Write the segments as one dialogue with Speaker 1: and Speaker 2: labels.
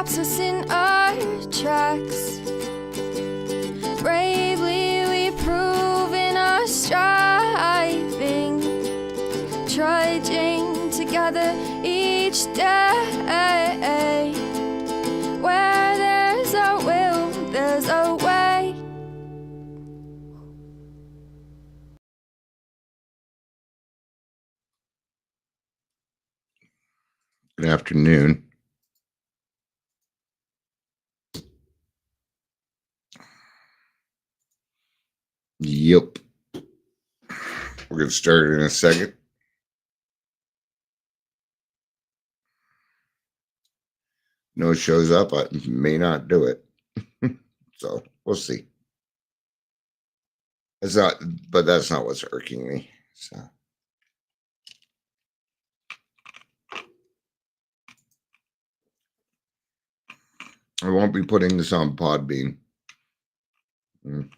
Speaker 1: stops us in our tracks. Bravely we prove in our striving, trudging together each day. Where there's a will, there's a way.
Speaker 2: Good afternoon. Yep. We're going to start in a second. No shows up. I may not do it. So we'll see. It's not, but that's not what's irking me. So. I won't be putting this on Podbean. In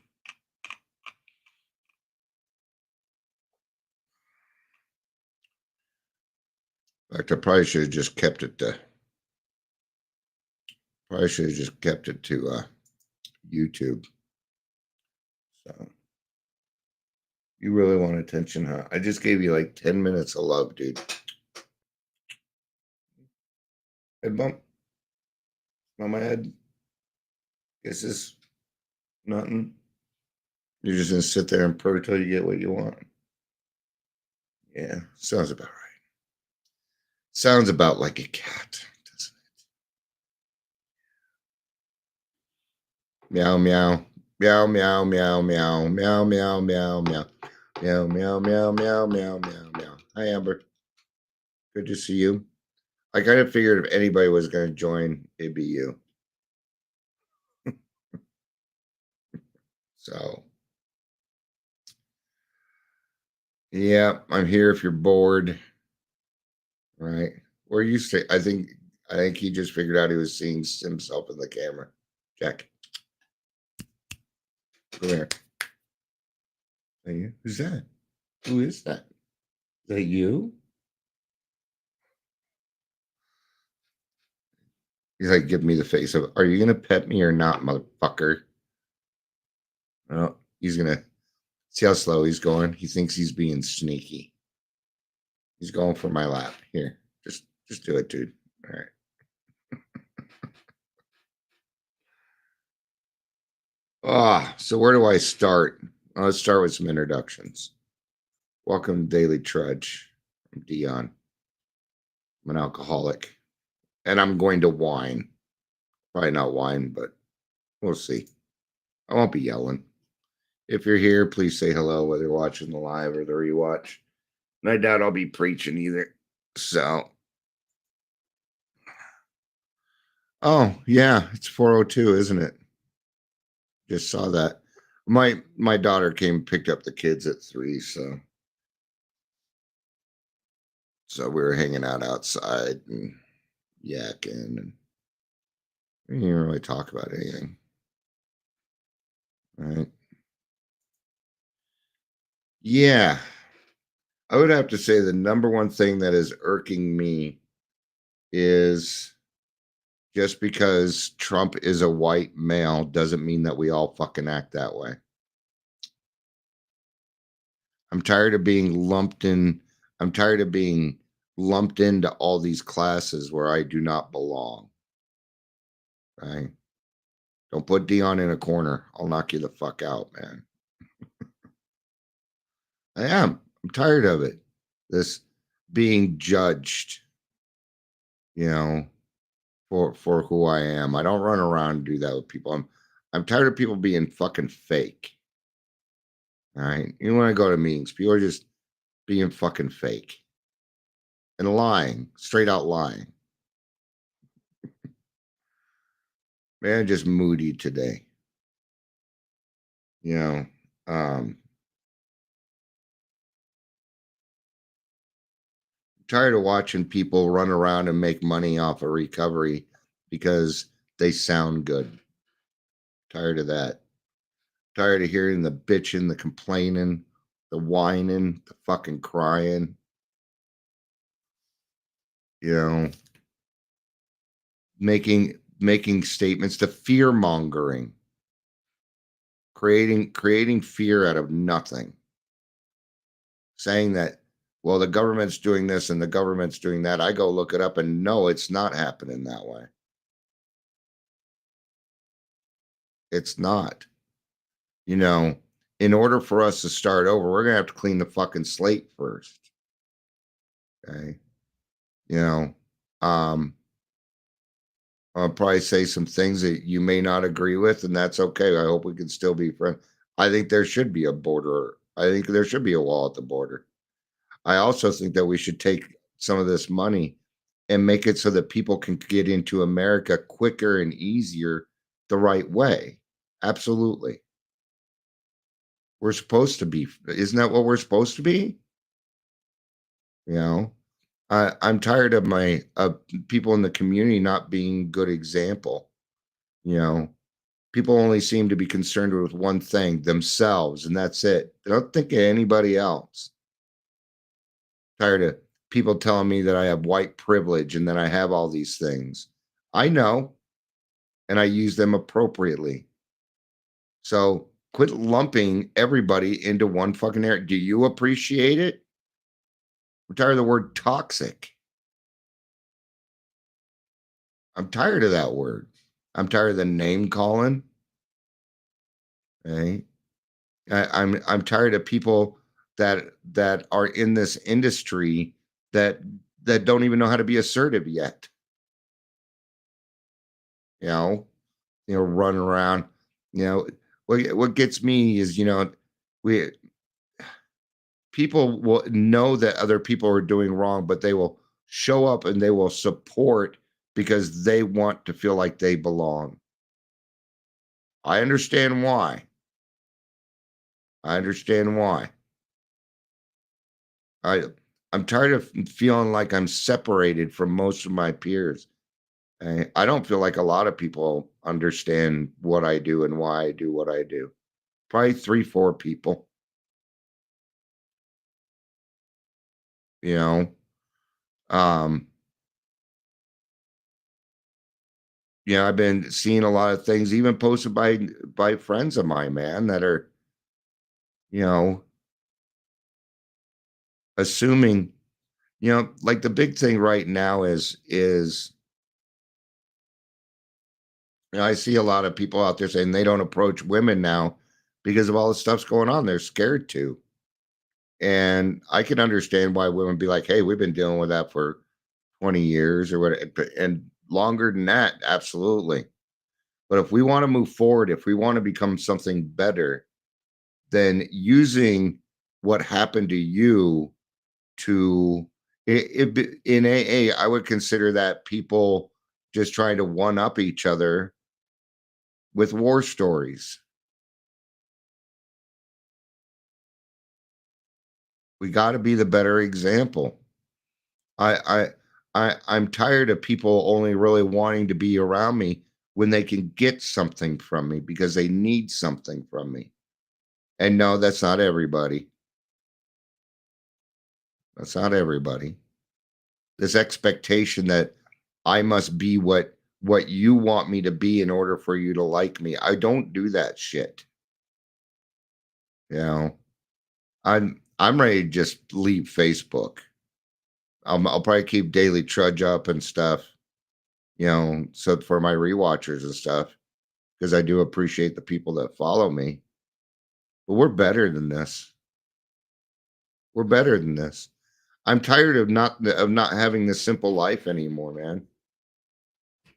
Speaker 2: fact, I probably should have just kept it to YouTube. So you really want attention, huh? I just gave you like 10 minutes of love, dude. Head bump on my head. Guess it's nothing. You're just gonna sit there and purr till you get what you want. Yeah, sounds about right. Sounds about like a cat, doesn't it? Meow meow. Meow meow meow meow meow meow meow meow. Meow meow meow meow meow meow meow. Hi Amber. Good to see you. I kind of figured if anybody was gonna join, it'd be you. So yeah, I'm here if you're bored. Right. Where you stay? I think he just figured out he was seeing himself in the camera. Jack. Come here. Hey, who's that? Who is that? Is that you? He's like, give me the face of, are you gonna pet me or not, motherfucker? Well, he's gonna see how slow he's going. He thinks he's being sneaky. He's going for my lap. Here, just do it, dude. All right. So where do I start? Let's start with some introductions. Welcome to Daily Trudge. I'm Dion. I'm an alcoholic. And I'm going to whine. Probably not whine, but we'll see. I won't be yelling. If you're here, please say hello, whether you're watching the live or the rewatch. And I doubt I'll be preaching either. So. Oh, yeah, it's 4:02, isn't it? Just saw that. My daughter came and picked up the kids at 3, so we were hanging out outside and yakking, and we didn't really talk about anything. Right? Yeah. I would have to say the number one thing that is irking me is just because Trump is a white male doesn't mean that we all fucking act that way. I'm tired of being lumped in. I'm tired of being lumped into all these classes where I do not belong. Right? Don't put Dion in a corner. I'll knock you the fuck out, man. I am. I'm tired of it. This being judged, for who I am. I don't run around and do that with people. I'm tired of people being fucking fake. All right. You want to go to meetings, people are just being fucking fake and lying, straight out lying. Man, I'm just moody today. Tired of watching people run around and make money off of recovery because they sound good. Tired of that. Tired of hearing the bitching, the complaining, the whining, the fucking crying. Making making statements, the fear mongering, creating fear out of nothing, saying that, well, the government's doing this and the government's doing that. I go look it up and no, it's not happening that way. It's not. You know, in order for us to start over, we're gonna have to clean the fucking slate first. Okay. You know, um, I'll probably say some things that you may not agree with, and that's okay. I hope we can still be friends. I think there should be a border. I think there should be a wall at the border. I also think that we should take some of this money and make it so that people can get into America quicker and easier the right way. Absolutely. We're supposed to be. Isn't that what we're supposed to be? You know, I'm tired of my people in the community not being good example. You know, people only seem to be concerned with one thing, themselves, and that's it. They don't think of anybody else. Tired of people telling me that I have white privilege and that I have all these things. I know, and I use them appropriately. So quit lumping everybody into one fucking area. Do you appreciate it? I'm tired of the word toxic. I'm tired of that word. I'm tired of the name calling. Okay. I'm tired of people that are in this industry that don't even know how to be assertive yet. You know, run around. You know, what gets me is, we people will know that other people are doing wrong, but they will show up and they will support because they want to feel like they belong. I understand why. I understand why. I I'm tired of feeling like I'm separated from most of my peers. I don't feel like a lot of people understand what I do and why I do what I do. Probably 3, 4 people, you know. Um, I've been seeing a lot of things even posted by friends of mine, man, that are, you know, assuming, like the big thing right now is I see a lot of people out there saying they don't approach women now because of all the stuff's going on. They're scared to. And I can understand why women be like, "Hey, we've been dealing with that for 20 years or what," and longer than that, absolutely. But if we want to move forward, if we want to become something better, then using what happened to you to in AA, I would consider that people just trying to one up each other with war stories. We got to be the better example. I I'm tired of people only really wanting to be around me when they can get something from me because they need something from me. And no, that's not everybody. That's not everybody. This expectation that I must be what you want me to be in order for you to like me. I don't do that shit. You know, I'm ready to just leave Facebook. I'll probably keep Daily Trudge up and stuff, so for my rewatchers and stuff, because I do appreciate the people that follow me. But we're better than this. We're better than this. I'm tired of not having this simple life anymore, man.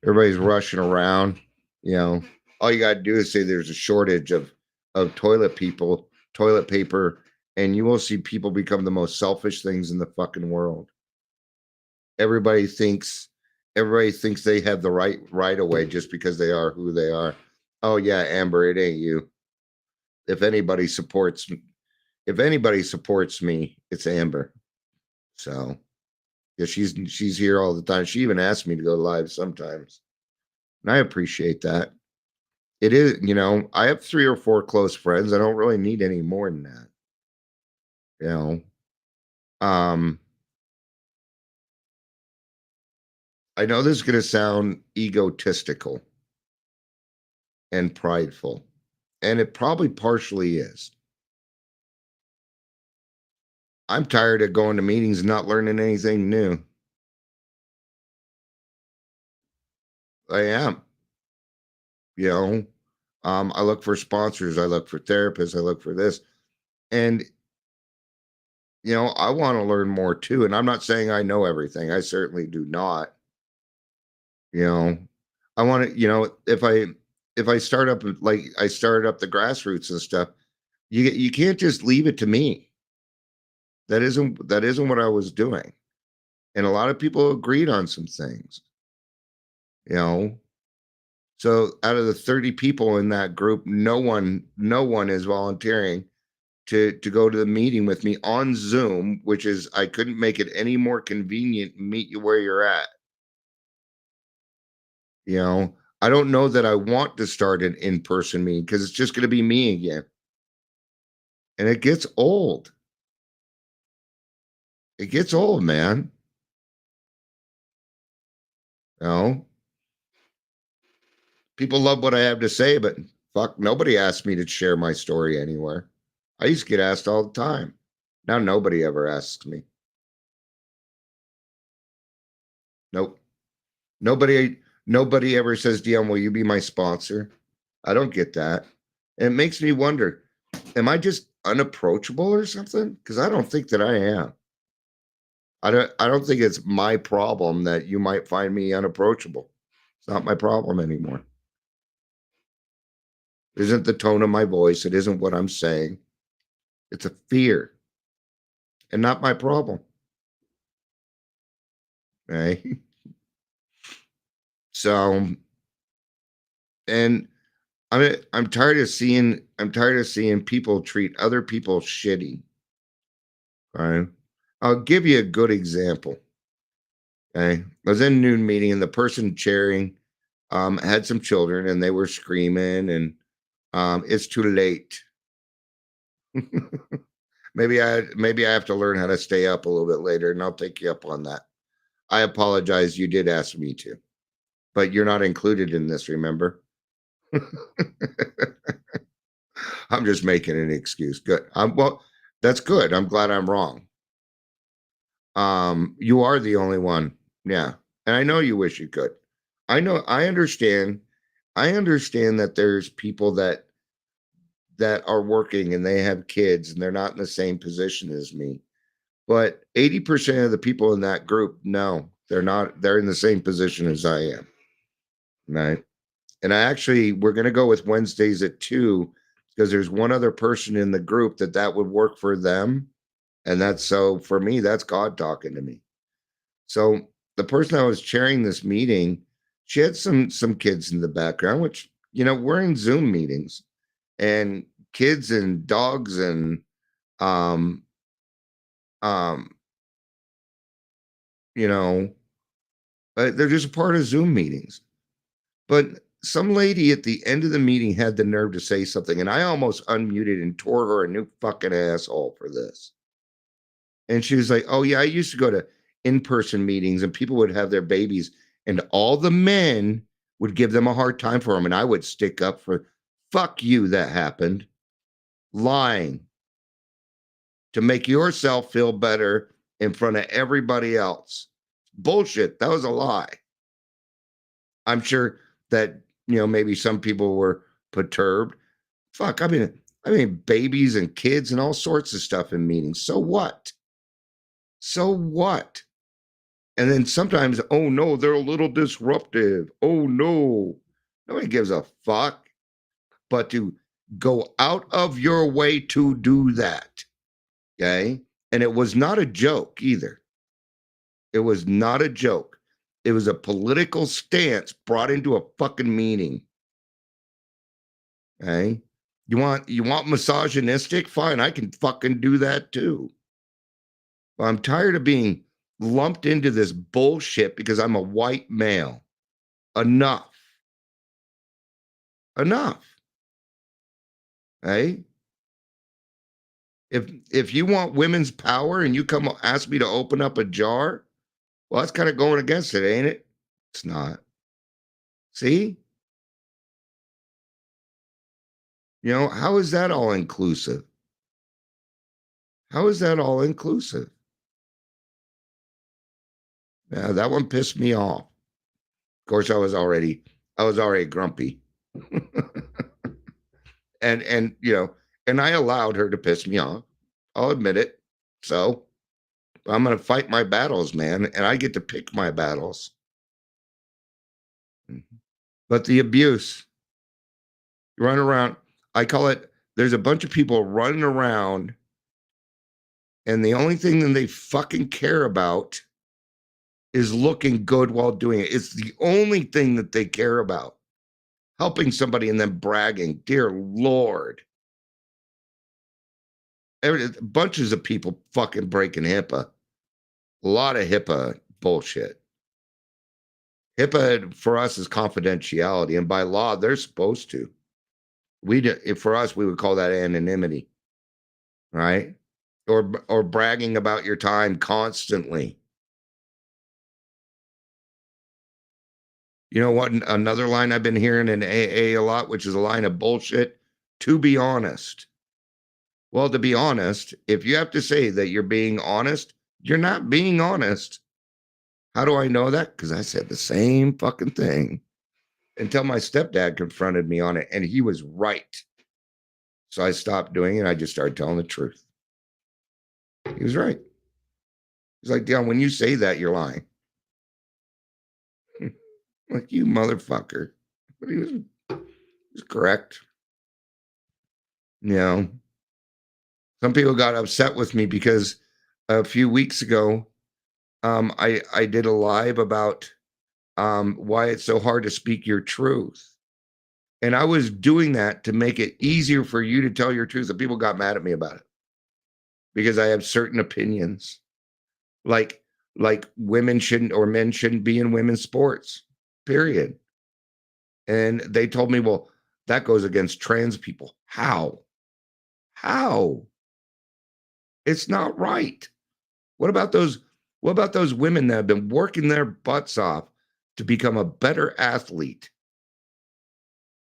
Speaker 2: Everybody's rushing around. You know, all you gotta do is say there's a shortage of toilet paper, and you will see people become the most selfish things in the fucking world. Everybody thinks everybody thinks they have the right away just because they are who they are. Oh yeah, Amber, it ain't you. If anybody supports if anybody supports me, it's Amber. So yeah, she's here all the time. She even asks me to go live sometimes. And I appreciate that. It is, I have 3 or 4 close friends. I don't really need any more than that. You know. Um I know this is going to sound egotistical and prideful, and it probably partially is. I'm tired of going to meetings and not learning anything new. I am, you know. I look for sponsors, I look for therapists, I look for this. And, I want to learn more too. And I'm not saying I know everything. I certainly do not. You know, I want to, if I start up like I started up the grassroots and stuff, you can't just leave it to me. That isn't what I was doing. And a lot of people agreed on some things, you know. So out of the 30 people in that group, no one is volunteering to go to the meeting with me on Zoom, which is I couldn't make it any more convenient, meet you where you're at. You know, I don't know that I want to start an in-person meeting because it's just going to be me again. And it gets old. It gets old, man. You know, people love what I have to say, but fuck, nobody asked me to share my story anywhere. I used to get asked all the time. Now nobody ever asks me. Nope. Nobody ever says, DM, will you be my sponsor? I don't get that. And it makes me wonder, am I just unapproachable or something? Because I don't think that I am. I don't think it's my problem that you might find me unapproachable. It's not my problem anymore. It isn't the tone of my voice. It isn't what I'm saying. It's a fear and not my problem. Right? So, and I'm tired of seeing people treat other people shitty. Right? I'll give you a good example. Okay. I was in a noon meeting and the person chairing had some children and they were screaming and it's too late. maybe I have to learn how to stay up a little bit later and I'll take you up on that. I apologize. You did ask me to, but you're not included in this, remember? I'm just making an excuse. Good. Well, that's good. I'm glad I'm wrong. You are the only one. Yeah. And I know you wish you could. I understand. I understand that there's people that are working and they have kids and they're not in the same position as me. But 80% of the people in that group, no, they're not. They're in the same position as I am. Right. And we're going to go with Wednesdays at 2 because there's one other person in the group that would work for them. And that's so for me, that's God talking to me. So the person that was chairing this meeting, she had some kids in the background, which, we're in Zoom meetings and kids and dogs and um um you know they're just a part of Zoom meetings. But some lady at the end of the meeting had the nerve to say something, and I almost unmuted and tore her a new fucking asshole for this. And she was like, "Oh yeah, I used to go to in-person meetings, and people would have their babies, and all the men would give them a hard time for them, and I would stick up for." Fuck you, that happened. Lying to make yourself feel better in front of everybody else. Bullshit. That was a lie. I'm sure that, maybe some people were perturbed. Fuck, I mean, babies and kids and all sorts of stuff in meetings. So what? So what? And then sometimes, oh no, they're a little disruptive. Oh no. Nobody gives a fuck. But to go out of your way to do that. Okay. And it was not a joke either. It was not a joke. It was a political stance brought into a fucking meeting. Okay. You want misogynistic? Fine, I can fucking do that too. But I'm tired of being lumped into this bullshit because I'm a white male. Enough. Enough. Hey? If you want women's power and you come ask me to open up a jar, well, that's kind of going against it, ain't it? It's not. See? How is that all inclusive? How is that all inclusive? Yeah, that one pissed me off. Of course, I was already grumpy. and I allowed her to piss me off. I'll admit it. So I'm gonna fight my battles, man, and I get to pick my battles. But the abuse, run around, I call it, there's a bunch of people running around, and the only thing that they fucking care about is looking good while doing it. It's the only thing that they care about. Helping somebody and then bragging. Dear Lord. Bunches of people fucking breaking HIPAA. A lot of HIPAA bullshit. HIPAA for us is confidentiality, and by law, they're supposed to. For us, we would call that anonymity, right? Or bragging about your time constantly. You know what? Another line I've been hearing in AA a lot, which is a line of bullshit. To be honest. Well, to be honest, if you have to say that you're being honest, you're not being honest. How do I know that? Because I said the same fucking thing until my stepdad confronted me on it, and he was right. So I stopped doing it. I just started telling the truth. He was right. He's like, Dion, when you say that, you're lying. Like, you motherfucker. But he was correct. Some people got upset with me because a few weeks ago, I did a live about why it's so hard to speak your truth. And I was doing that to make it easier for you to tell your truth. And people got mad at me about it because I have certain opinions. Like women shouldn't or men shouldn't be in women's sports, period. And they told me, well, that goes against trans people. How? It's not right. What about those women that have been working their butts off to become a better athlete?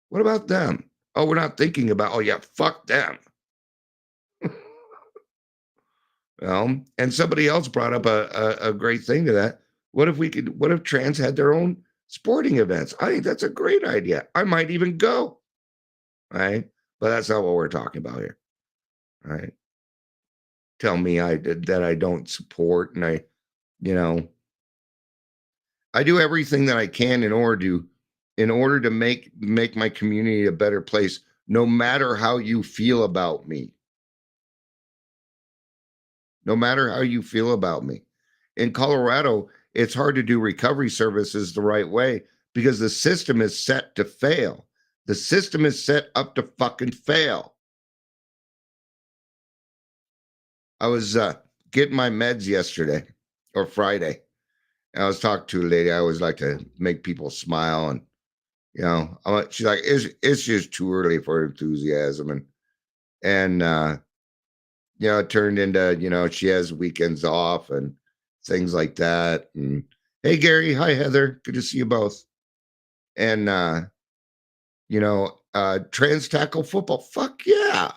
Speaker 2: What about them? Oh, we're not thinking about, oh yeah, fuck them. Well, and somebody else brought up a great thing to that. What if trans had their own sporting events? I think that's a great idea. I might even go. Right? But that's not what we're talking about here. Right? Tell me that I don't support, and I do everything that I can in order to make my community a better place, no matter how you feel about me. No matter how you feel about me. In Colorado, it's hard to do recovery services the right way because the system is set to fail. The system is set up to fucking fail. I was getting my meds yesterday or Friday. And I was talking to a lady. I always like to make people smile. And, she's like, it's just too early for enthusiasm. And it turned into, she has weekends off and things like that. And hey, Gary. Hi, Heather. Good to see you both. And, trans tackle football. Fuck yeah.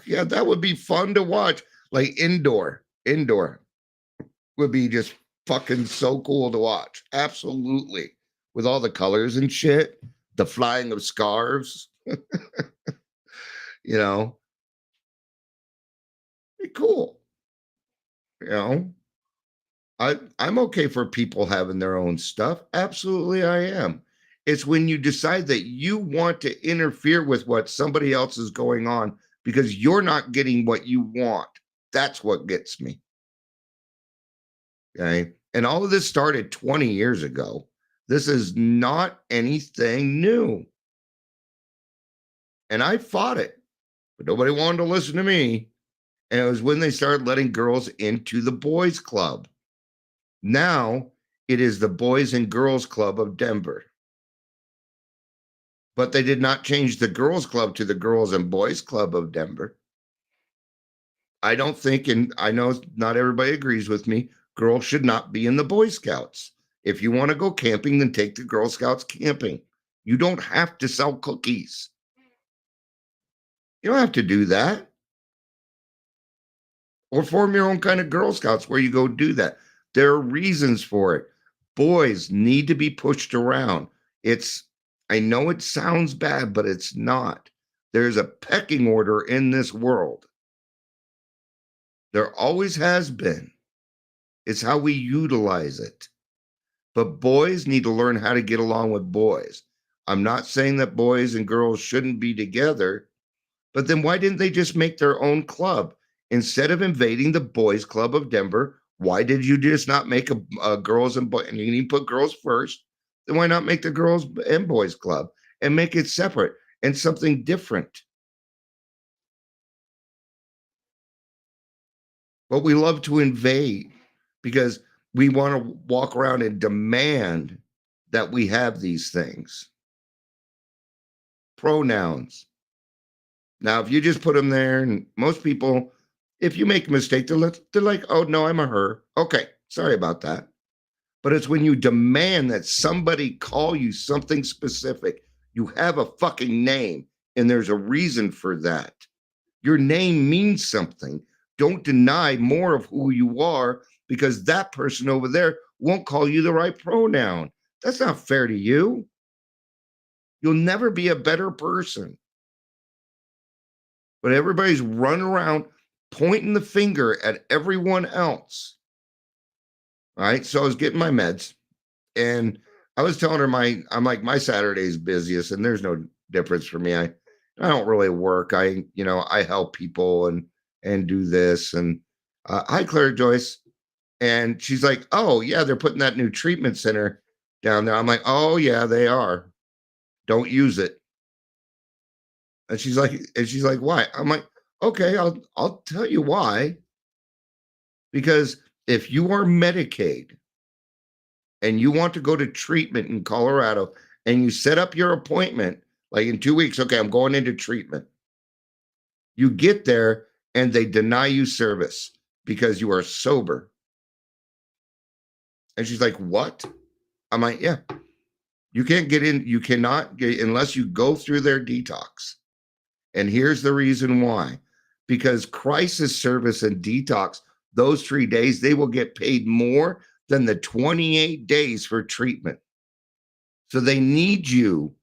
Speaker 2: Yeah, that would be fun to watch. Like indoor would be just fucking so cool to watch. Absolutely. With all the colors and shit, the flying of scarves. Be cool. I'm okay for people having their own stuff. Absolutely, I am. It's when you decide that you want to interfere with what somebody else is going on because you're not getting what you want. That's what gets me. Okay. And all of this started 20 years ago. This is not anything new. And I fought it, but nobody wanted to listen to me. And it was when they started letting girls into the boys' club. Now it is the Boys and Girls Club of Denver. But they did not change the girls' club to the Girls and Boys Club of Denver. I don't think, and I know not everybody agrees with me, girls should not be in the Boy Scouts. If you want to go camping, then take the Girl Scouts camping. You don't have to sell cookies. You don't have to do that. Or form your own kind of Girl Scouts where you go do that. There are reasons for it. Boys need to be pushed around. I know it sounds bad, but it's not. There's a pecking order in this world. There always has been. It's how we utilize it. But boys need to learn how to get along with boys. I'm not saying that boys and girls shouldn't be together, but then why didn't they just make their own club? Instead of invading the Boys Club of Denver, why did you just not make a girls and boys? And you need to put girls first. Then why not make the girls and boys club and make it separate and something different? But we love to invade because we want to walk around and demand that we have these things. Pronouns. Now, if you just put them there, and most people, if you make a mistake, they're like, oh, no, I'm a her. Okay, sorry about that. But it's when you demand that somebody call you something specific. You have a fucking name, and there's a reason for that. Your name means something. Don't deny more of who you are because that person over there won't call you the right pronoun. That's not fair to you. You'll never be a better person. But everybody's running around pointing the finger at everyone else. All right. So I was getting my meds and I was telling her my Saturday's busiest and there's no difference for me. I don't really work. I help people and do this. And hi, Claire Joyce. And she's like, oh, yeah, they're putting that new treatment center down there. I'm like, oh, yeah, they are. Don't use it. And she's like, why? I'm like, okay, I'll tell you why. Because if you are Medicaid and you want to go to treatment in Colorado and you set up your appointment, like in 2 weeks, okay, I'm going into treatment. You get there and they deny you service because you are sober. And she's like, what? I'm like, yeah. You can't get in, you cannot get unless you go through their detox. And here's the reason why. Because crisis service and detox, those 3 days, they will get paid more than the 28 days for treatment. So they need you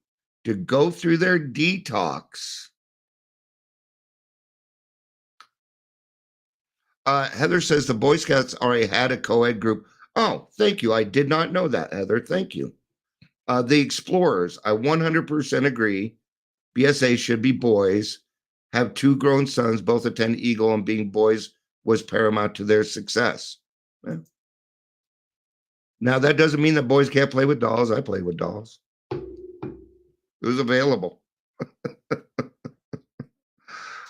Speaker 2: to go through their detox. Heather says the Boy Scouts already had a co-ed group. Oh, thank you. I did not know that, Heather. Thank you. The Explorers, I 100% agree. BSA should be boys. Have 2 grown sons, both attend Eagle, and being boys was paramount to their success. Yeah. Now, that doesn't mean that boys can't play with dolls. I played with dolls. It was available. All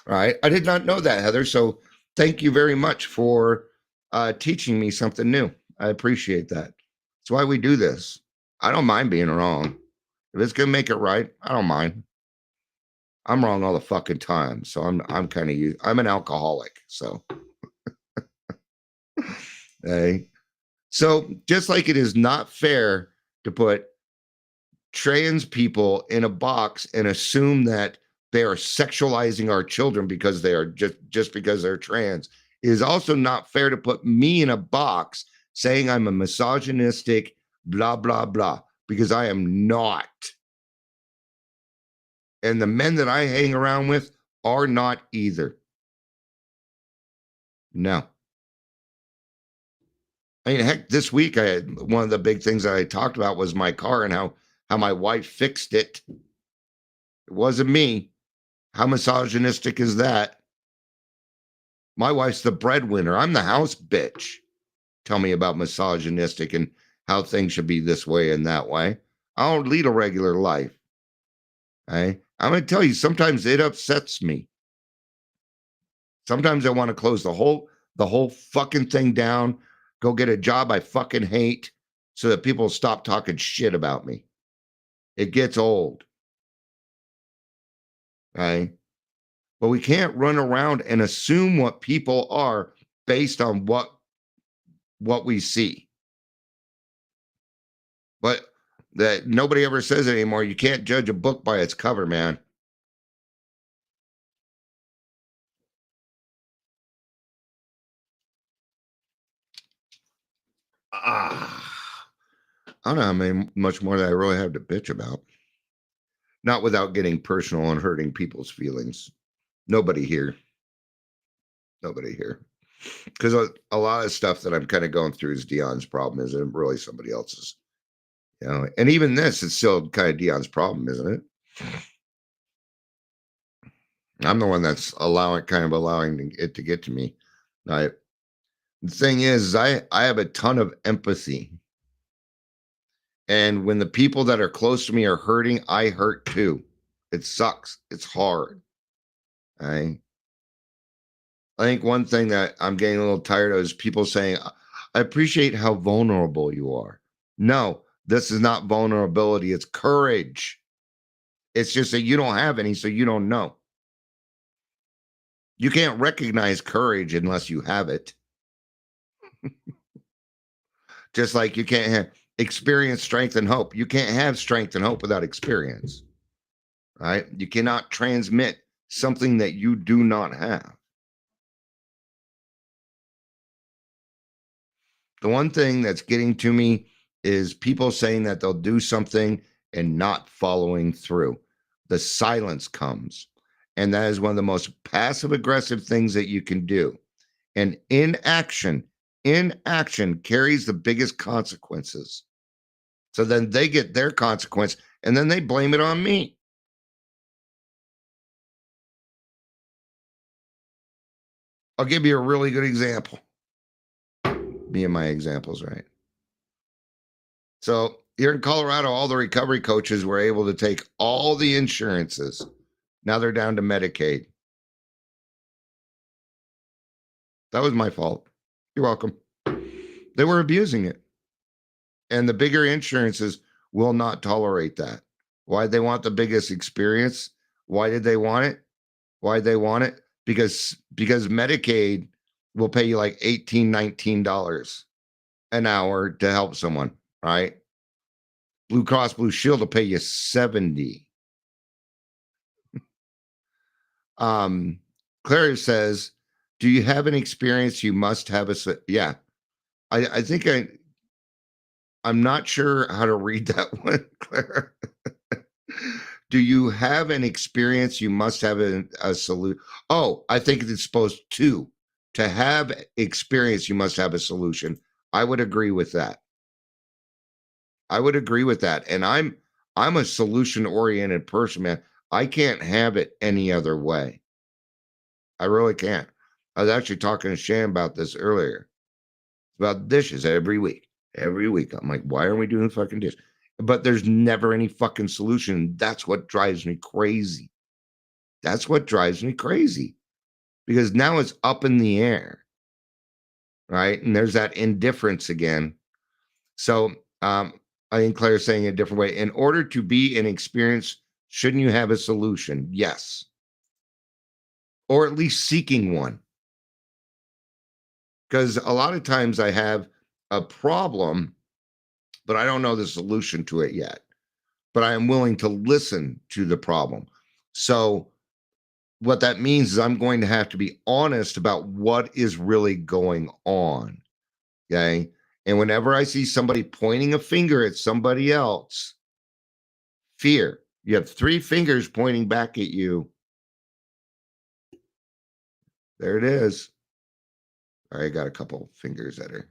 Speaker 2: right. I did not know that, Heather. So thank you very much for teaching me something new. I appreciate that. That's why we do this. I don't mind being wrong. If it's gonna make it right, I don't mind. I'm wrong all the fucking time, so I'm kind of I'm an alcoholic, so. Hey, so just like it is not fair to put trans people in a box and assume that they are sexualizing our children because they are just because they're trans, it is also not fair to put me in a box saying I'm a misogynistic blah, blah, blah, because I am not. And the men that I hang around with are not either. No. I mean, heck, this week I had one of the big things that I talked about was my car and how my wife fixed it. It wasn't me. How misogynistic is that? My wife's the breadwinner. I'm the house bitch. Tell me about misogynistic and how things should be this way and that way. I don't lead a regular life. Okay? I'm going to tell you, sometimes it upsets me. Sometimes I want to close the whole fucking thing down, go get a job I fucking hate so that people stop talking shit about me. It gets old. Okay? But we can't run around and assume what people are based on what we see. that nobody ever says it anymore. You can't judge a book by its cover, man. Ah, I don't know how much more that I really have to bitch about. Not without getting personal and hurting people's feelings. Nobody here. Nobody here. Because a lot of stuff that I'm kind of going through is Dion's problem, isn't really somebody else's. You know, and even this is still kind of Dion's problem, isn't it? I'm the one that's allowing it to get to me. The thing is, I have a ton of empathy, and when the people that are close to me are hurting, I hurt too. It sucks. It's hard. I think one thing that I'm getting a little tired of is people saying, "I appreciate how vulnerable you are." No, this is not vulnerability. It's courage. It's just that you don't have any, so you don't know. You can't recognize courage unless you have it. Just like you can't have experience, strength, and hope. You can't have strength and hope without experience, right? You cannot transmit something that you do not have. The one thing that's getting to me is people saying that they'll do something and not following through. The silence comes. And that is one of the most passive aggressive things that you can do. And inaction carries the biggest consequences. So then they get their consequence and then they blame it on me. I'll give you a really good example. Me and my examples, right? So here in Colorado, all the recovery coaches were able to take all the insurances. Now they're down to Medicaid. That was my fault. You're welcome. They were abusing it. And the bigger insurances will not tolerate that. Why they want the biggest experience? Why did they want it? Why did they want it? Because Medicaid will pay you like $18, $19 an hour to help someone, right? Blue Cross Blue Shield will pay you 70. Claire says, do you have an experience you must have yeah. I think I'm not sure how to read that one, Claire. Do you have an experience you must have a solution? Oh, I think it's supposed to have experience you must have a solution. I would agree with that. And I'm a solution oriented person, man. I can't have it any other way. I really can't. I was actually talking to Shan about this earlier. It's about dishes every week. Every week. I'm like, why aren't we doing fucking dishes? But there's never any fucking solution. That's what drives me crazy. Because now it's up in the air. Right. And there's that indifference again. So I think Claire's saying it a different way. In order to be an experience, shouldn't you have a solution? Yes. Or at least seeking one. Because a lot of times I have a problem, but I don't know the solution to it yet. But I am willing to listen to the problem. So what that means is I'm going to have to be honest about what is really going on. Okay. And whenever I see somebody pointing a finger at somebody else, fear. You have 3 fingers pointing back at you. There it is. I got a couple fingers at her.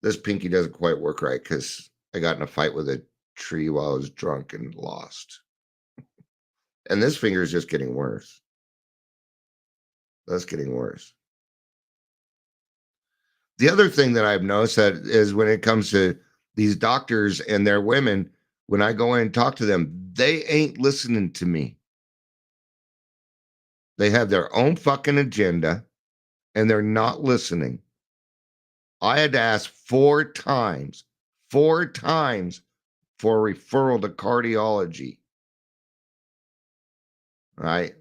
Speaker 2: This pinky doesn't quite work right because I got in a fight with a tree while I was drunk and lost. And this finger is just getting worse. That's getting worse. The other thing that I've noticed that is when it comes to these doctors and their women, when I go in and talk to them, they ain't listening to me. They have their own fucking agenda and they're not listening. I had to ask 4 times for a referral to cardiology. Right?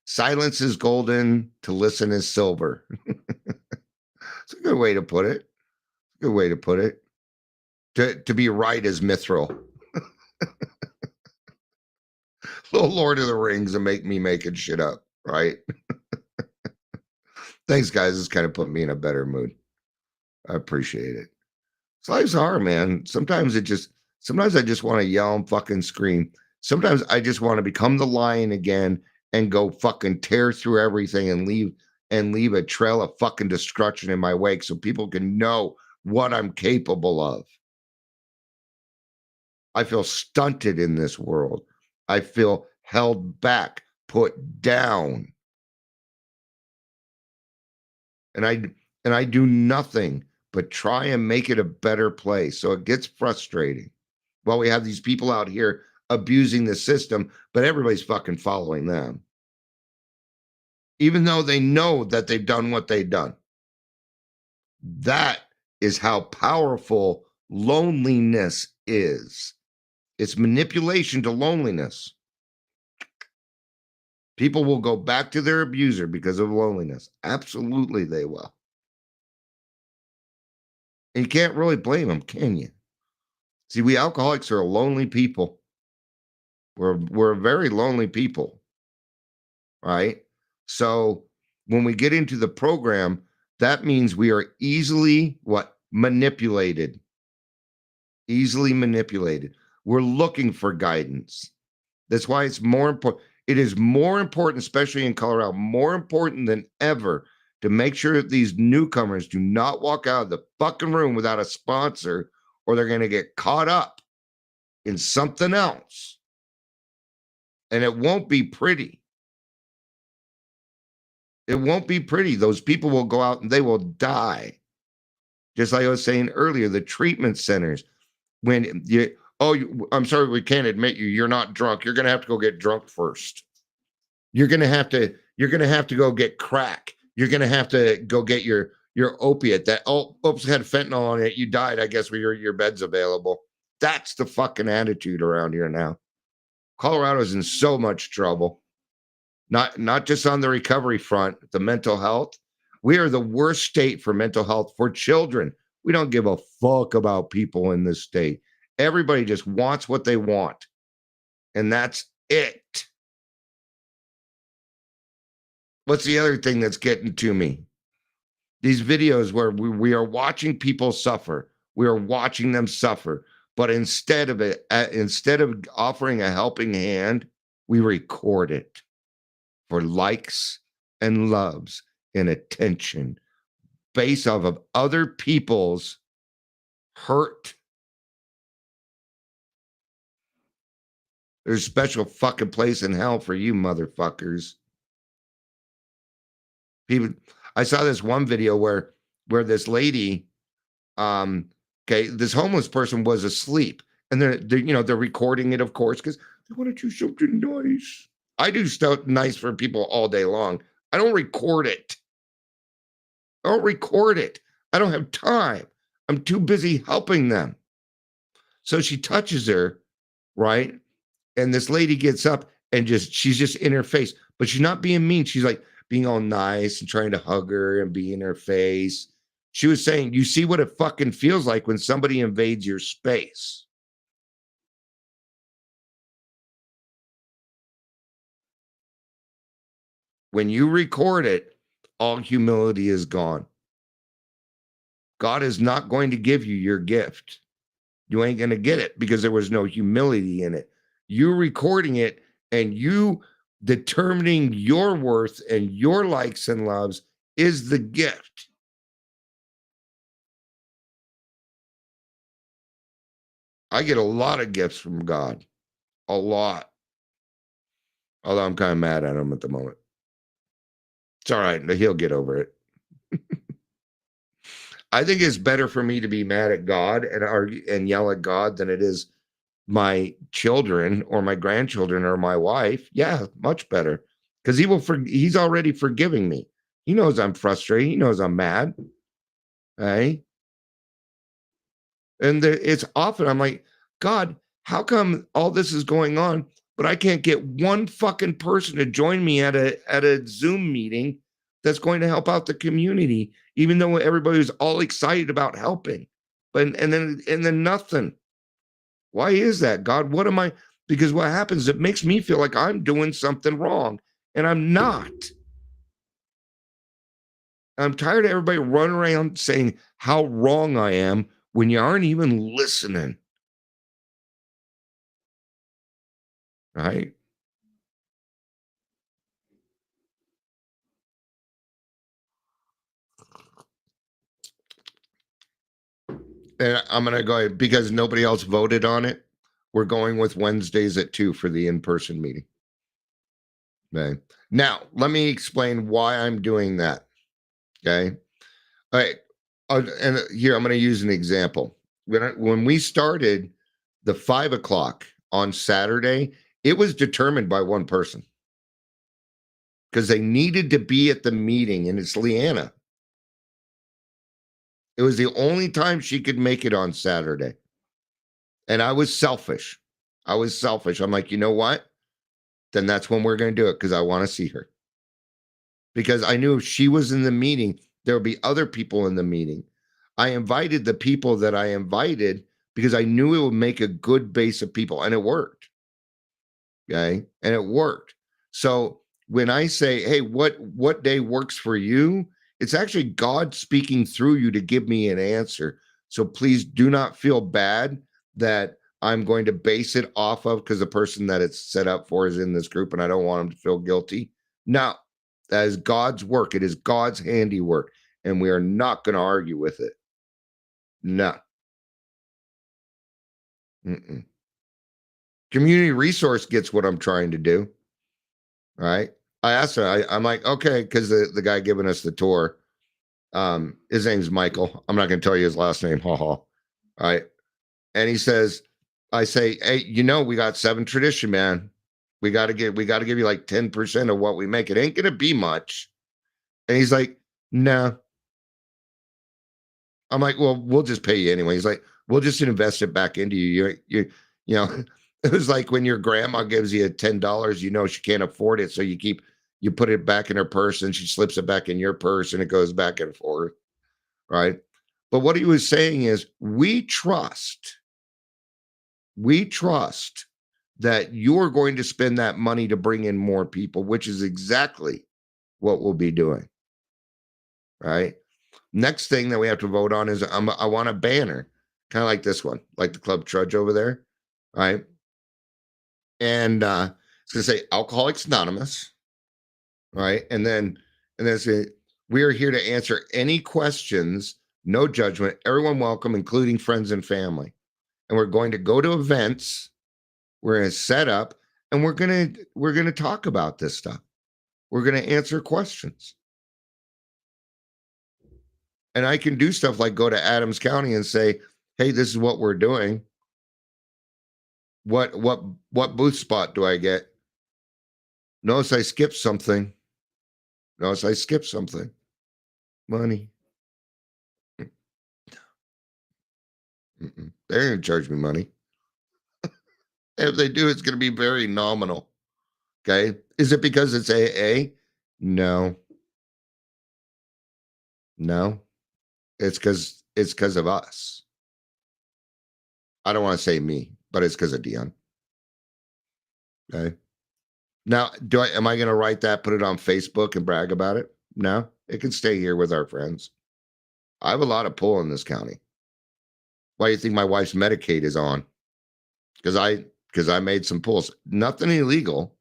Speaker 2: Silence is golden, to listen is silver. It's a good way to put it. to be right as Mithril. Little Lord of the Rings and make me making shit up, right? Thanks, guys. It's kind of put me in a better mood. I appreciate it. Life's hard, man. Sometimes I just want to yell and fucking scream. Sometimes I just want to become the lion again and go fucking tear through everything and leave a trail of fucking destruction in my wake so people can know what I'm capable of. I feel stunted in this world. I feel held back, put down. And I do nothing but try and make it a better place. So it gets frustrating. Well, we have these people out here abusing the system, but everybody's fucking following them. Even though they know that they've done what they've done. That is how powerful loneliness is. It's manipulation to loneliness. People will go back to their abuser because of loneliness. Absolutely, they will. And you can't really blame them, can you? See, we alcoholics are lonely people. We're very lonely people, right? So when we get into the program, that means we are easily manipulated. Easily manipulated. We're looking for guidance. That's why it's more important. It is more important, especially in Colorado, more important than ever to make sure that these newcomers do not walk out of the fucking room without a sponsor, or they're going to get caught up in something else. And it won't be pretty. It won't be pretty. Those people will go out and they will die. Just like I was saying earlier, the treatment centers, when I'm sorry, we can't admit you're not drunk. You're going to have to go get drunk first. You're going to have to go get crack. You're going to have to go get your opiate that, oops, had fentanyl on it. You died. I guess your bed's available. That's the fucking attitude around here now. Colorado's in so much trouble. Not just on the recovery front, the mental health. We are the worst state for mental health for children. We don't give a fuck about people in this state. Everybody just wants what they want. And that's it. What's the other thing that's getting to me? These videos where we are watching people suffer. We are watching them suffer. But instead of offering a helping hand, we record it for likes and loves and attention based off of other people's hurt. There's a special fucking place in hell for you motherfuckers. People, I saw this one video where this lady, this homeless person was asleep, and they're recording it, of course, because they want to do something nice. I do stuff nice for people all day long. I don't record it. I don't have time. I'm too busy helping them. So she touches her, right? And this lady gets up and she's just in her face, but she's not being mean. She's like being all nice and trying to hug her and be in her face. She was saying, you see what it fucking feels like when somebody invades your space. When you record it, all humility is gone. God is not going to give you your gift. You ain't going to get it because there was no humility in it. You recording it and you determining your worth and your likes and loves is the gift. I get a lot of gifts from God. A lot. Although I'm kind of mad at him at the moment. It's all right. He'll get over it. I think it's better for me to be mad at God and argue and yell at God than it is my children or my grandchildren or my wife. Yeah, much better. Because he's already forgiving me. He knows I'm frustrated. He knows I'm mad. Right? And it's often I'm like, God, how come all this is going on, but I can't get one fucking person to join me at a Zoom meeting that's going to help out the community, even though everybody was all excited about helping? But and then nothing. Why is that, God? What am I? Because what happens, it makes me feel like I'm doing something wrong, and I'm not. I'm tired of everybody running around saying how wrong I am when you aren't even listening. Right? And I'm going to go ahead because nobody else voted on it. We're going with Wednesdays at 2 for the in person meeting. Okay. Now, let me explain why I'm doing that. Okay. All right. And here, I'm going to use an example. When we started the 5 o'clock on Saturday, it was determined by one person because they needed to be at the meeting, and it's Leanna. It was the only time she could make it on Saturday. And I was selfish. I'm like, you know what? Then that's when we're going to do it because I want to see her. Because I knew if she was in the meeting, there would be other people in the meeting. I invited the people that I invited because I knew it would make a good base of people, and it worked. Okay. And it worked. So when I say, hey, what day works for you? It's actually God speaking through you to give me an answer. So please do not feel bad that I'm going to base it off of because the person that it's set up for is in this group and I don't want them to feel guilty. No, that is God's work. It is God's handiwork. And we are not going to argue with it. No. Mm-mm. Community resource gets what I'm trying to do. All right. I asked her, I'm like, okay, because the guy giving us the tour, his name's Michael. I'm not going to tell you his last name. Ha ha. All right. And he says, I say, hey, we got 7 tradition, man. We got to give you like 10% of what we make. It ain't going to be much. And he's like, no. I'm like, well, we'll just pay you anyway. He's like, we'll just invest it back into you. You know, it was like when your grandma gives you $10, she can't afford it. So you put it back in her purse and she slips it back in your purse and it goes back and forth. Right. But what he was saying is we trust that you're going to spend that money to bring in more people, which is exactly what we'll be doing. Right. Next thing that we have to vote on is I want a banner, kind of like this one, like the Club Trudge over there. Right. And it's going to say Alcoholics Anonymous. Right. And then say, we are here to answer any questions, no judgment, everyone welcome, including friends and family. And we're going to go to events. We're going to set up and we're going to talk about this stuff. We're going to answer questions. And I can do stuff like go to Adams County and say, hey, this is what we're doing. What booth spot do I get? Notice I skipped something. Money. They're going to charge me money. If they do, it's going to be very nominal. Okay. Is it because it's AA? No. It's because of us. I don't want to say me, but it's because of Dion. Okay. Now, am I going to write that, put it on Facebook and brag about it? No, it can stay here with our friends. I have a lot of pull in this county. Why do you think my wife's Medicaid is on? Because I made some pulls. Nothing illegal.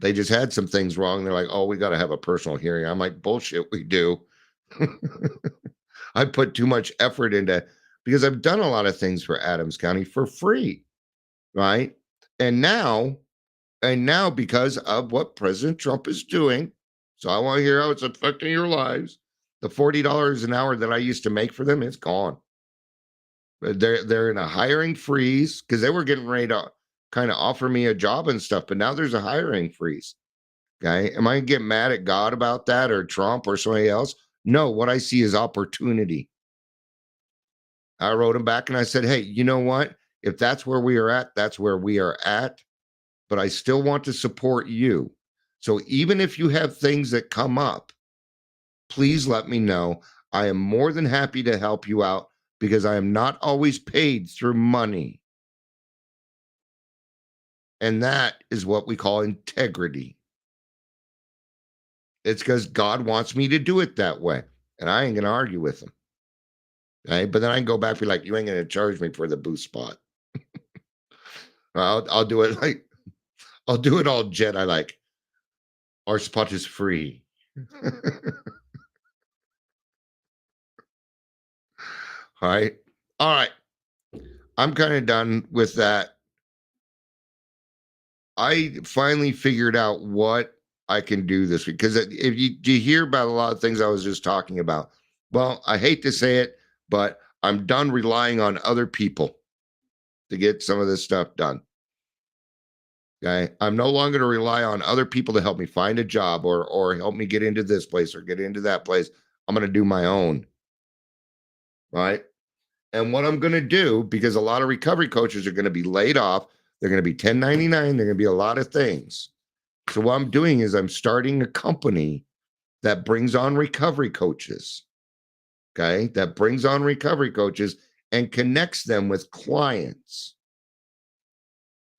Speaker 2: They just had some things wrong. They're like, oh, we got to have a personal hearing. I'm like, bullshit, we do. I put too much effort into because I've done a lot of things for Adams County for free. Right. And now because of what President Trump is doing, so I want to hear how it's affecting your lives. The $40 an hour that I used to make for them, it's gone. They're in a hiring freeze because they were getting ready to kind of offer me a job and stuff, but now there's a hiring freeze. Okay. Am I gonna get mad at God about that or Trump or somebody else? No, what I see is opportunity. I wrote him back and I said, hey, you know what? If that's where we are at, that's where we are at. But I still want to support you. So even if you have things that come up, please let me know. I am more than happy to help you out because I am not always paid through money. And that is what we call integrity. It's because God wants me to do it that way. And I ain't going to argue with him. Okay? But then I can go back and be like, you ain't going to charge me for the booth spot. I'll do it like, I'll do it all Jedi like, our spot is free. All right. All right. I'm kind of done with that. I finally figured out what I can do this week. Because if you hear about a lot of things I was just talking about, well, I hate to say it, but I'm done relying on other people to get some of this stuff done. Okay. I'm no longer to rely on other people to help me find a job or help me get into this place or get into that place. I'm going to do my own. Right. And what I'm going to do, because a lot of recovery coaches are going to be laid off, they're going to be 1099, they're going to be a lot of things. So what I'm doing is I'm starting a company that brings on recovery coaches. Okay. That brings on recovery coaches and connects them with clients.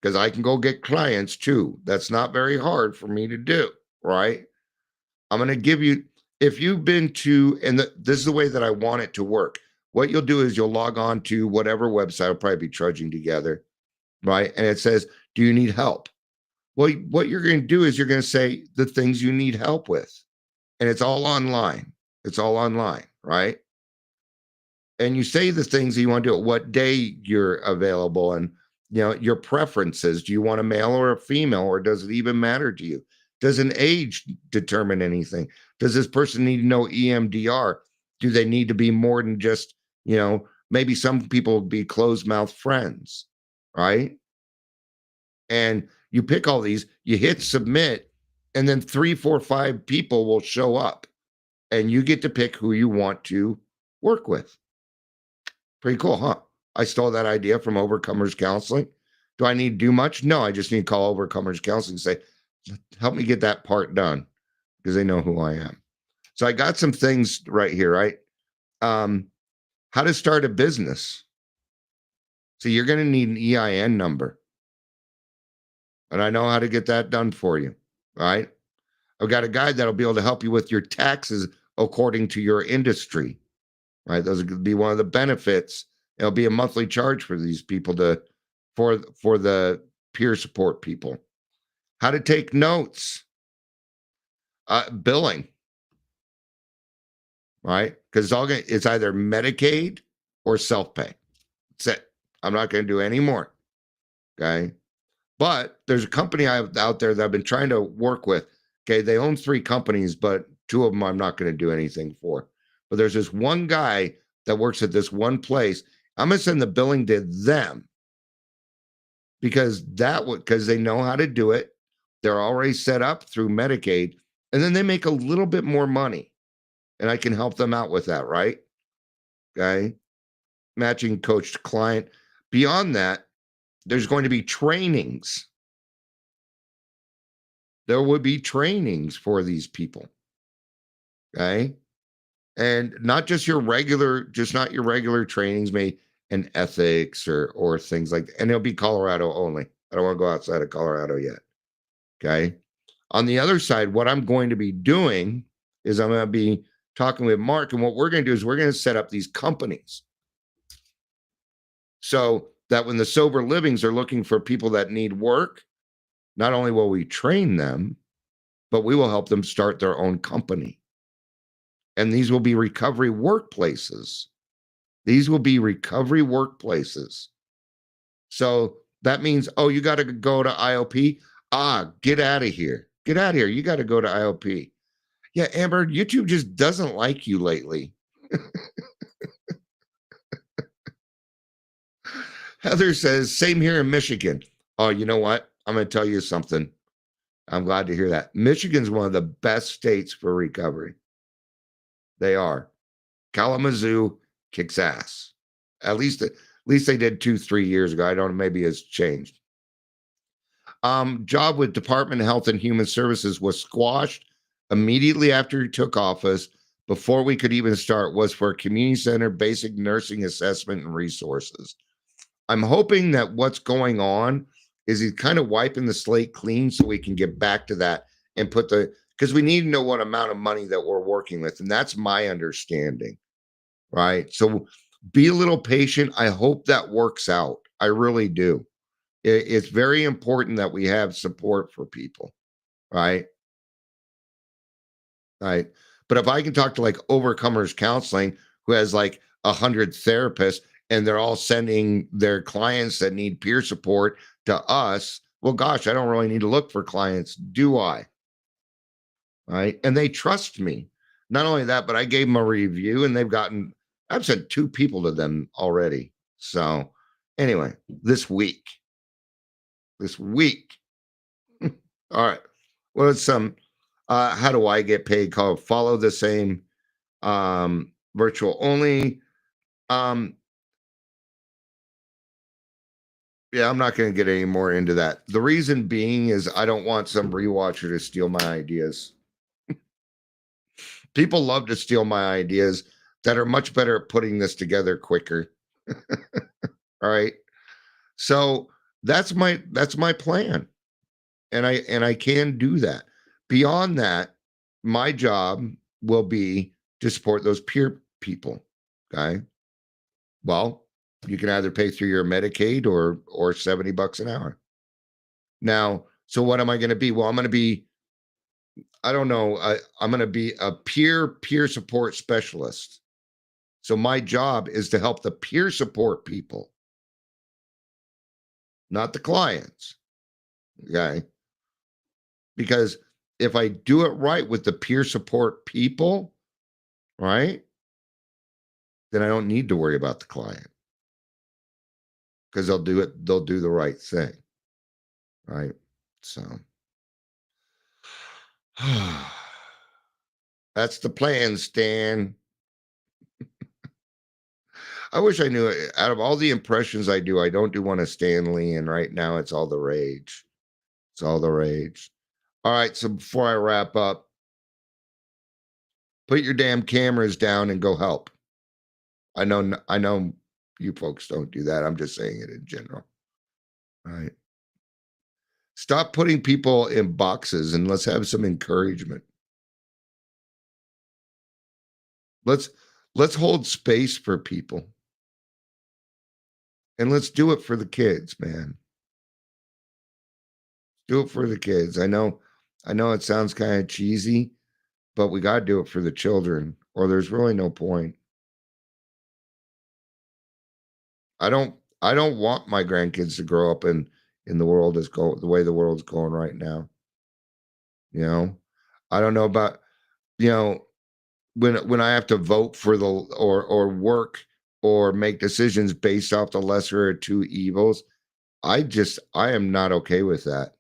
Speaker 2: Because I can go get clients too. That's not very hard for me to do. Right. I'm going to give you, if you've been to, and this is the way that I want it to work. What you'll do is you'll log on to whatever website, I'll probably be trudging together, right? And it says, do you need help? Well, what you're going to do is you're going to say the things you need help with. And it's all online. It's all online, right? And you say the things that you want to do, what day you're available and, your preferences. Do you want a male or a female, or does it even matter to you? Does an age determine anything? Does this person need to know EMDR? Do they need to be more than just, maybe some people would be closed mouth friends, right? And you pick all these, you hit submit, and then 3, 4, 5 people will show up and you get to pick who you want to work with. Pretty cool, huh? I stole that idea from Overcomers Counseling. Do I need to do much? No, I just need to call Overcomers Counseling and say, help me get that part done, because they know who I am. So I got some things right here, right? How to start a business. So you're going to need an EIN number. And I know how to get that done for you, right? I've got a guide that'll be able to help you with your taxes according to your industry, right? Those are going to be one of the benefits. It'll be a monthly charge for these people for the peer support people. How to take notes. Billing, right? Because it's either Medicaid or self-pay. That's it. I'm not going to do any more. Okay. But there's a company out there that I've been trying to work with. Okay. They own 3 companies, but 2 of them I'm not going to do anything for. But there's this one guy that works at this one place. I'm going to send the billing to them because they know how to do it. They're already set up through Medicaid, and then they make a little bit more money, and I can help them out with that, right? Okay. Matching coach to client. Beyond that, there's going to be trainings. There would be trainings for these people. Okay. And not just not your regular trainings, maybe in ethics or things like that. And it'll be Colorado only. I don't want to go outside of Colorado yet. Okay. On the other side, what I'm going to be doing is I'm going to be talking with Mark. And what we're going to do is we're going to set up these companies so that when the sober livings are looking for people that need work, not only will we train them, but we will help them start their own company. And these will be recovery workplaces. These will be recovery workplaces. So that means, you got to go to IOP. Get out of here. Get out of here. You got to go to IOP. Yeah, Amber, YouTube just doesn't like you lately. Heather says, same here in Michigan. Oh, you know what? I'm going to tell you something. I'm glad to hear that. Michigan's one of the best states for recovery. They are. Kalamazoo kicks ass. At least they did 2-3 years ago. I don't know, maybe it's changed. Job with Department of Health and Human Services was squashed immediately after he took office before we could even start was for a community center basic nursing assessment and resources. I'm hoping that what's going on is he's kind of wiping the slate clean so we can get back to that and put the, because we need to know what amount of money that we're working with. And that's my understanding, right? So be a little patient. I hope that works out. I really do. It's very important that we have support for people, right? Right. But if I can talk to like Overcomers Counseling, who has like 100 therapists, and they're all sending their clients that need peer support to us, well, gosh, I don't really need to look for clients, do I? Right. And they trust me. Not only that, but I gave them a review and I've sent 2 people to them already. So anyway, this week. All right. Well, it's some, how do I get paid called follow the same virtual only. Um, yeah, I'm not going to get any more into that. The reason being is I don't want some rewatcher to steal my ideas. People love to steal my ideas that are much better at putting this together quicker. All right. So that's my plan. And I can do that. Beyond that, my job will be to support those peer people. Okay. Well, you can either pay through your Medicaid or $70 an hour. Now, so what am I going to be? Well, I'm going to be, I don't know, I'm going to be a peer support specialist. So my job is to help the peer support people, not the clients. Okay. Because if I do it right with the peer support people, right, then I don't need to worry about the client because they'll do the right thing. Right. So that's the plan, Stan. I wish I knew it. Out of all the impressions I do, I don't do one of Stanley, and right now it's all the rage. It's all the rage. All right, so before I wrap up, put your damn cameras down and go help. I know you folks don't do that. I'm just saying it in general. All right. Stop putting people in boxes and let's have some encouragement. Let's hold space for people. And let's do it for the kids, man. Do it for the kids. I know it sounds kind of cheesy, but we got to do it for the children or there's really no point. I don't want my grandkids to grow up in the world the way the world's going right now. You know, I don't know about, you know, when I have to vote for the or work or make decisions based off the lesser of 2 evils, I am not okay with that.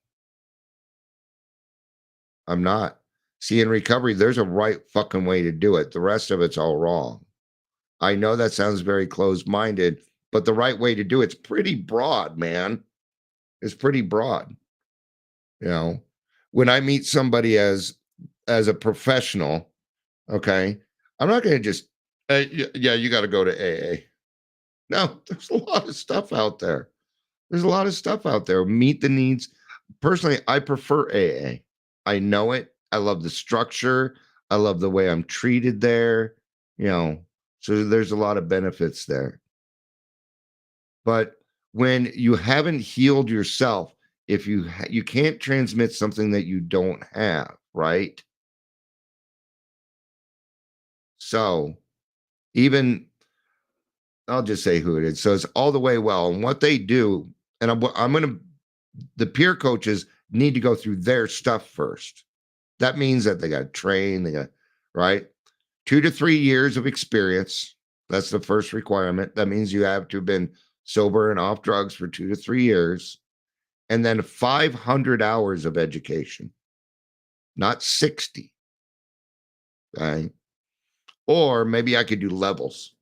Speaker 2: I'm not. See, in recovery, there's a right fucking way to do it. The rest of it's all wrong. I know that sounds very closed-minded, but the right way to do it's pretty broad, man. It's pretty broad. You know, when I meet somebody as a professional, okay, I'm not going to just, hey, yeah, you got to go to AA. No, there's a lot of stuff out there. There's a lot of stuff out there. Meet the needs. Personally, I prefer AA. I know it. I love the structure. I love the way I'm treated there. You know, so there's a lot of benefits there. But when you haven't healed yourself, if you can't transmit something that you don't have, right? So even I'll just say who it is. So it's all the way well, and what they do, and I'm going to the peer coaches need to go through their stuff first. That means that they got to train, they got right 2 to 3 years of experience. That's the first requirement. That means you have to have been sober and off drugs for 2 to 3 years, and then 500 hours of education, not 60. Okay. Or maybe I could do levels.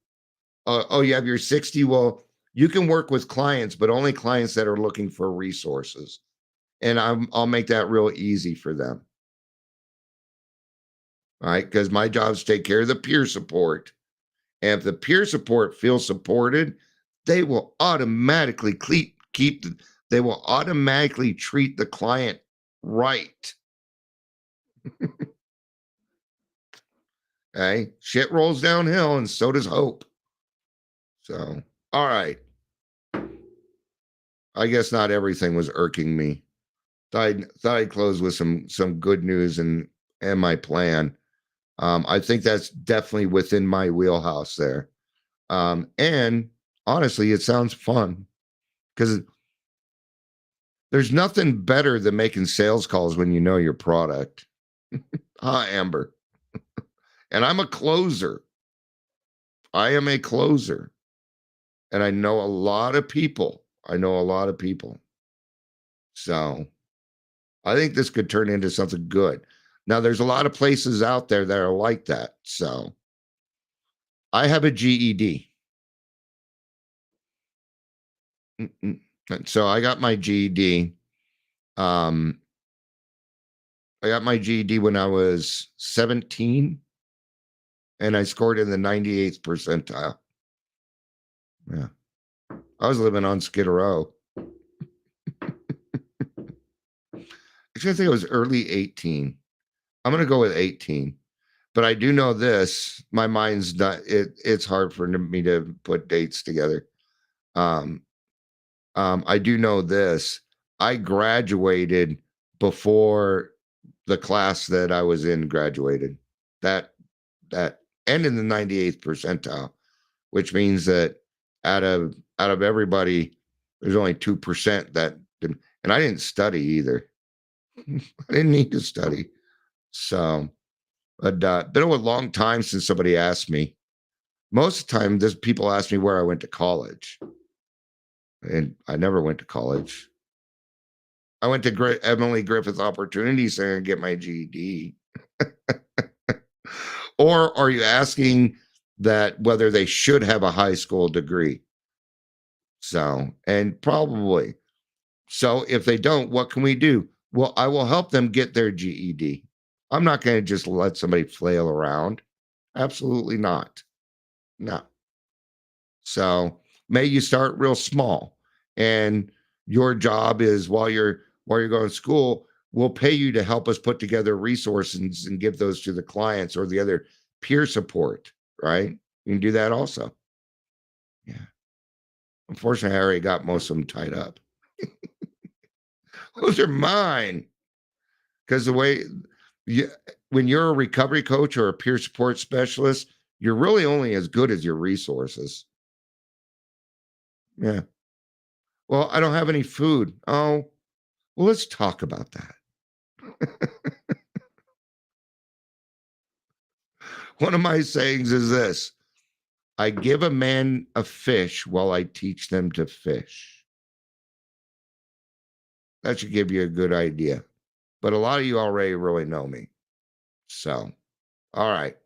Speaker 2: Oh, you have your 60. Well, you can work with clients, but only clients that are looking for resources. And I'll make that real easy for them. right? Because my job is to take care of the peer support. And if the peer support feels supported, they will automatically they will automatically treat the client right. Okay. Shit rolls downhill and so does hope. So, all right. I guess not everything was irking me. Thought I'd close with some good news and my plan. I think that's definitely within my wheelhouse there. And honestly, it sounds fun because there's nothing better than making sales calls when you know your product. Amber. And I'm a closer. I am a closer. And I know a lot of people. So I think this could turn into something good. Now, there's a lot of places out there that are like that. So I have a GED. So I got my GED. I got my GED when I was 17 and I scored in the 98th percentile. Yeah. I was living on Skid Row. Actually, I think it was early 18. I'm going to go with 18. But I do know this. My mind's not, it's hard for me to put dates together. I do know this. I graduated before the class that I was in graduated. That and in the 98th percentile, which means that out of everybody, there's only 2% that didn't, and I didn't study either. I didn't need to study. So, but been a long time since somebody asked me. Most of the time, there's people ask me where I went to college, and I never went to college. I went to Emily Griffith Opportunity Center and get my GED. Or are you asking that whether they should have a high school degree? So, and probably. So, if they don't, what can we do? Well, I will help them get their GED. I'm not going to just let somebody flail around. Absolutely not. No. So, may you start real small, and your job is while you're going to school, we'll pay you to help us put together resources and give those to the clients or the other peer support, right? You can do that also. Yeah. Unfortunately, I already got most of them tied up. Those are mine. Because the way when you're a recovery coach or a peer support specialist, you're really only as good as your resources. Yeah. Well, I don't have any food. Oh, well, let's talk about that. One of my sayings is this: I give a man a fish while I teach them to fish. That should give you a good idea. But a lot of you already really know me. So, all right.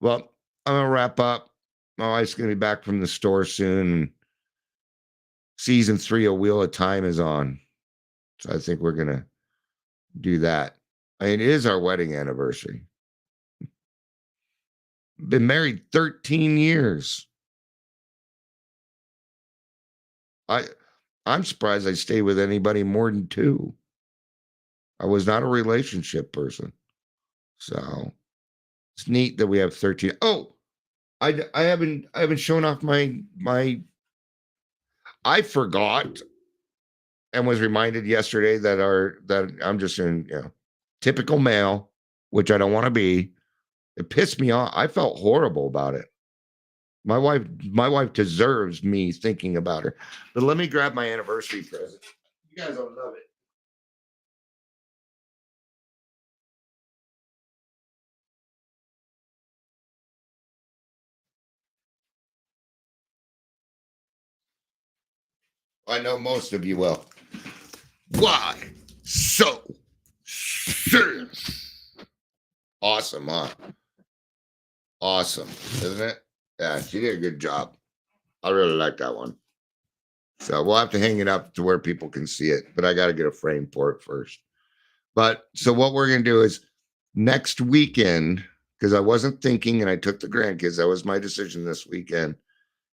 Speaker 2: Well, I'm going to wrap up. My wife's going to be back from the store soon. Season 3 of Wheel of Time is on. So I think we're going to do that. I mean, it is our wedding anniversary. Been married 13 years. I'm surprised I stayed with anybody more than 2. I was not a relationship person. So it's neat that we have 13. Oh, I haven't shown off my I forgot and was reminded yesterday that I'm just in, typical male, which I don't want to be. It pissed me off. I felt horrible about it. My wife deserves me thinking about her. But let me grab my anniversary present. You guys will love it. I know most of you will. Why so serious? Awesome, huh? Awesome, isn't it? Yeah, she did a good job. I really like that one. So we'll have to hang it up to where people can see it, but I got to get a frame for it first. But so what we're going to do is next weekend, because I wasn't thinking and I took the grandkids, that was my decision this weekend,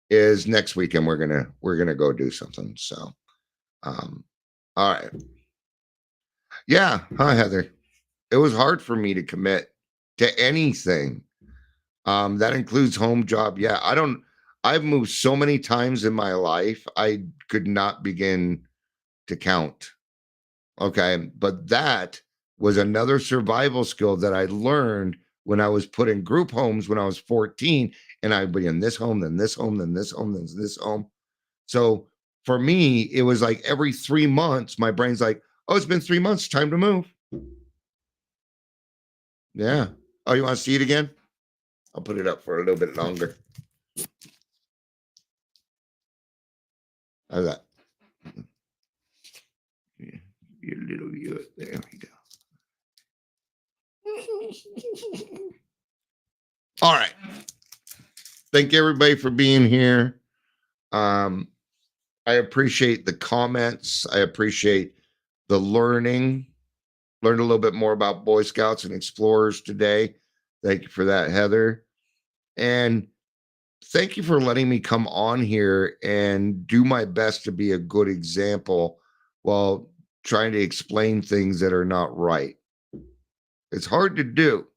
Speaker 2: is next weekend we're gonna go do something. So all right. Yeah. Hi, Heather. It was hard for me to commit to anything. That includes home job. Yeah, I've moved so many times in my life, I could not begin to count. Okay. But that was another survival skill that I learned when I was put in group homes when I was 14, and I'd be in this home, then this home, then this home, then this home. So for me, it was like every 3 months, my brain's like, oh, it's been 3 months, time to move. Yeah. Oh, you want to see it again? I'll put it up for a little bit longer. How's that? You little you. There we go. All right. Thank everybody for being here. I appreciate the comments. I appreciate the learning. Learned a little bit more about Boy Scouts and Explorers today. Thank you for that, Heather. And thank you for letting me come on here and do my best to be a good example while trying to explain things that are not right. It's hard to do.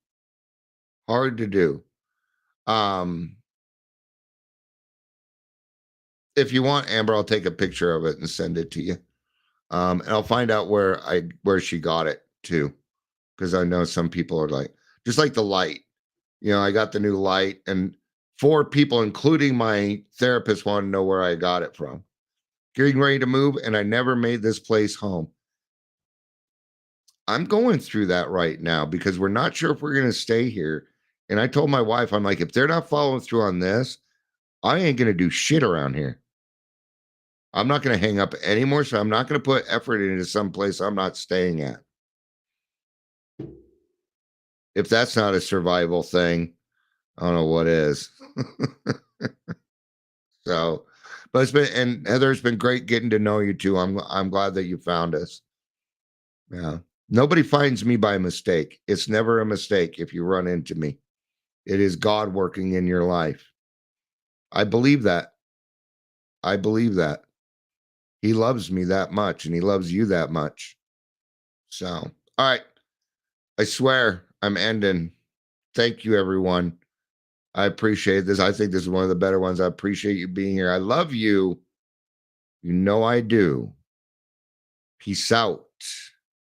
Speaker 2: Hard to do. If you want, Amber, I'll take a picture of it and send it to you. And I'll find out where she got it too, because I know some people are like, just like the light. You know, I got the new light, and 4 people, including my therapist, want to know where I got it from. Getting ready to move, and I never made this place home. I'm going through that right now because we're not sure if we're going to stay here. And I told my wife, I'm like, if they're not following through on this, I ain't going to do shit around here. I'm not going to hang up anymore. So I'm not going to put effort into some place I'm not staying at. If that's not a survival thing, I don't know what is. So, but it's been, and Heather, it's been great getting to know you too. I'm glad that you found us. Yeah. Nobody finds me by mistake. It's never a mistake if you run into me. It is God working in your life. I believe that. I believe that. He loves me that much, and he loves you that much. So, all right. I swear I'm ending. Thank you, everyone. I appreciate this. I think this is one of the better ones. I appreciate you being here. I love you. You know I do. Peace out.